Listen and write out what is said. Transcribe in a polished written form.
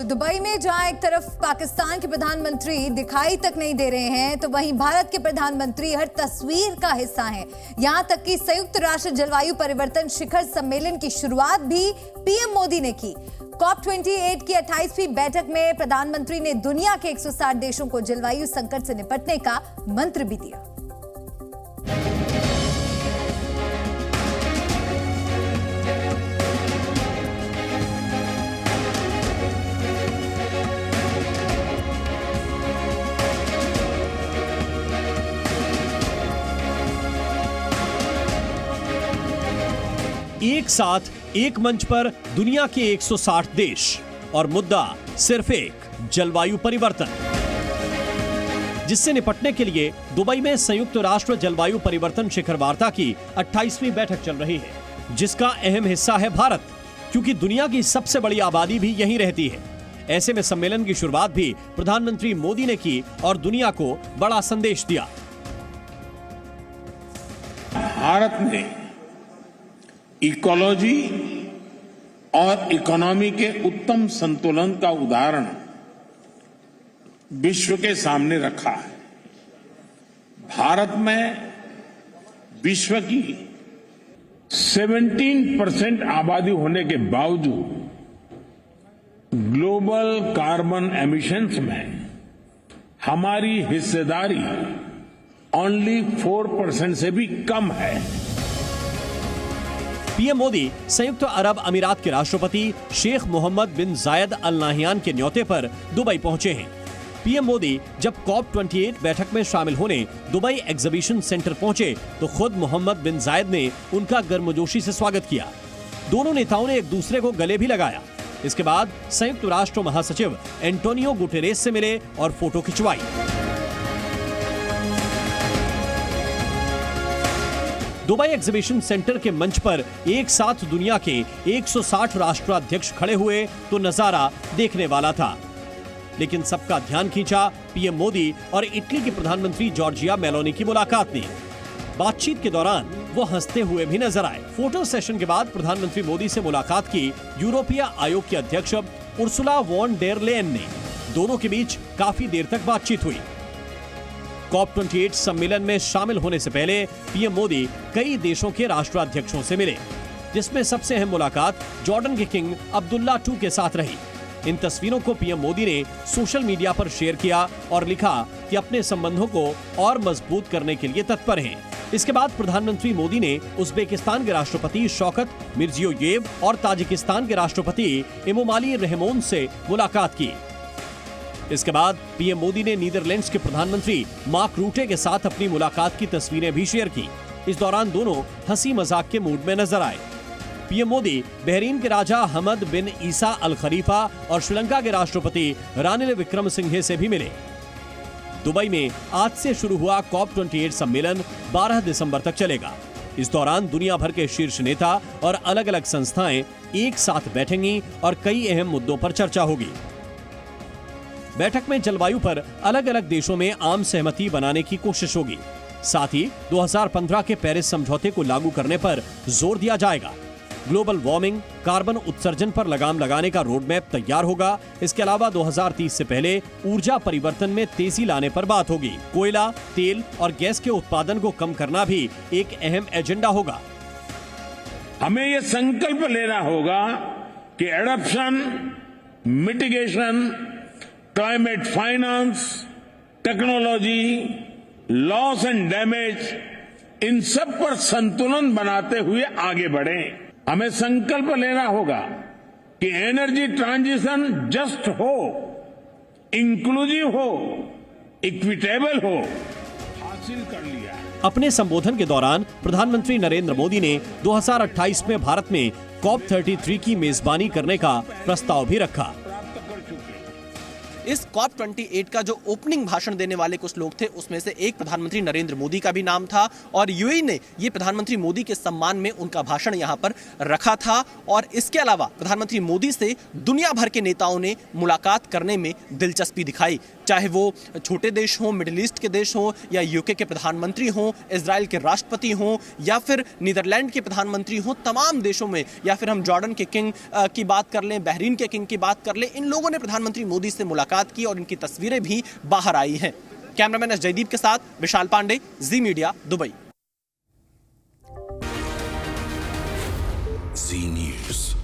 तो दुबई में जहां एक तरफ पाकिस्तान के प्रधानमंत्री दिखाई तक नहीं दे रहे हैं, तो वहीं भारत के प्रधानमंत्री हर तस्वीर का हिस्सा हैं। यहां तक कि संयुक्त राष्ट्र जलवायु परिवर्तन शिखर सम्मेलन की शुरुआत भी पीएम मोदी ने की। COP28 की 28वीं बैठक में प्रधानमंत्री ने दुनिया के 160 देशों को जलवायु संकट से निपटने का मंत्र भी दिया। एक साथ एक मंच पर दुनिया के 160 देश और मुद्दा सिर्फ एक, जलवायु परिवर्तन, जिससे निपटने के लिए दुबई में संयुक्त राष्ट्र जलवायु परिवर्तन शिखर वार्ता की 28वीं बैठक चल रही है, जिसका अहम हिस्सा है भारत, क्योंकि दुनिया की सबसे बड़ी आबादी भी यहीं रहती है। ऐसे में सम्मेलन की शुरुआत भी प्रधानमंत्री मोदी ने की और दुनिया को बड़ा संदेश दिया। भारत ने इकोलॉजी और इकोनॉमी के उत्तम संतुलन का उदाहरण विश्व के सामने रखा है। भारत में विश्व की 17% आबादी होने के बावजूद ग्लोबल कार्बन एमिशंस में हमारी हिस्सेदारी ओनली 4% से भी कम है। पीएम मोदी संयुक्त अरब अमीरात के राष्ट्रपति शेख मोहम्मद बिन जायद अल नाहियान के न्योते पर दुबई पहुंचे हैं। पीएम मोदी जब COP28 बैठक में शामिल होने दुबई एग्जीबिशन सेंटर पहुंचे तो खुद मोहम्मद बिन जायद ने उनका गर्मजोशी से स्वागत किया। दोनों नेताओं ने एक दूसरे को गले भी लगाया। इसके बाद संयुक्त राष्ट्र महासचिव एंटोनियो गुटेरेस से मिले और फोटो खिंचवाई। दुबई एग्जीबिशन सेंटर के मंच पर एक साथ दुनिया के 160 राष्ट्राध्यक्ष खड़े हुए तो नजारा देखने वाला था, लेकिन सबका ध्यान खींचा पीएम मोदी और इटली के प्रधानमंत्री जॉर्जिया मेलोनी की मुलाकात ने। बातचीत के दौरान वो हंसते हुए भी नजर आए। फोटो सेशन के बाद प्रधानमंत्री मोदी से मुलाकात की यूरोपीय आयोग की अध्यक्ष उर्सुला वॉन डेर लेयन ने। दोनों के बीच काफी देर तक बातचीत हुई। COP28 सम्मेलन में शामिल होने से पहले पीएम मोदी कई देशों के राष्ट्राध्यक्षों से मिले, जिसमें सबसे अहम मुलाकात जॉर्डन के किंग अब्दुल्ला II के साथ रही। इन तस्वीरों को पीएम मोदी ने सोशल मीडिया पर शेयर किया और लिखा कि अपने संबंधों को और मजबूत करने के लिए तत्पर हैं। इसके बाद प्रधानमंत्री मोदी ने उज्बेकिस्तान के राष्ट्रपति शौकत मिर्जियोयेव और ताजिकिस्तान के राष्ट्रपति इमोमाली रहमोन से मुलाकात की। इसके बाद पीएम मोदी ने नीदरलैंड्स के प्रधानमंत्री मार्क रूटे के साथ अपनी मुलाकात की तस्वीरें भी शेयर की। इस दौरान दोनों हंसी मजाक के मूड में नजर आए। पीएम मोदी बहरीन के राजा हमद बिन ईसा अल खलीफा और श्रीलंका के राष्ट्रपति रानिल विक्रमसिंघे से भी मिले। दुबई में आज से शुरू हुआ COP28 सम्मेलन 12 दिसंबर तक चलेगा। इस दौरान दुनिया भर के शीर्ष नेता और अलग अलग संस्थाएं एक साथ बैठेंगी और कई अहम मुद्दों पर चर्चा होगी। बैठक में जलवायु पर अलग अलग देशों में आम सहमति बनाने की कोशिश होगी। साथ ही 2015 के पेरिस समझौते को लागू करने पर जोर दिया जाएगा। ग्लोबल वार्मिंग, कार्बन उत्सर्जन पर लगाम लगाने का रोड मैप तैयार होगा। इसके अलावा 2030 से पहले ऊर्जा परिवर्तन में तेजी लाने पर बात होगी। कोयला, तेल और गैस के उत्पादन को कम करना भी एक अहम एजेंडा होगा। हमें ये संकल्प लेना होगा कि adoption, mitigation, climate finance, technology, loss and damage, इन सब पर संतुलन बनाते हुए आगे बढ़ें। हमें संकल्प लेना होगा कि एनर्जी ट्रांजिशन जस्ट हो, इंक्लूसिव हो, इक्विटेबल हो, हासिल कर लिया। अपने संबोधन के दौरान प्रधानमंत्री नरेंद्र मोदी ने 2028 में भारत में COP33 की मेजबानी करने का प्रस्ताव भी रखा। इस COP28 का जो ओपनिंग भाषण देने वाले कुछ लोग थे, उसमें से एक प्रधानमंत्री नरेंद्र मोदी का भी नाम था और यूएई ने ये प्रधानमंत्री मोदी के सम्मान में उनका भाषण यहां पर रखा था। और इसके अलावा प्रधानमंत्री मोदी से दुनिया भर के नेताओं ने मुलाकात करने में दिलचस्पी दिखाई, चाहे वो छोटे देश हों, मिडिल ईस्ट के देश हों, या यूके के प्रधानमंत्री हों, इजराइल के राष्ट्रपति हों, या फिर नीदरलैंड के प्रधानमंत्री हों। तमाम देशों में, या फिर हम जॉर्डन के किंग की बात कर लें, बहरीन के किंग की बात कर लें, इन लोगों ने प्रधानमंत्री मोदी से मुलाकात की और इनकी तस्वीरें भी बाहर आई हैं। कैमरामैन एस जयदीप के साथ विशाल पांडे, जी मीडिया, दुबई। जी न्यूज़।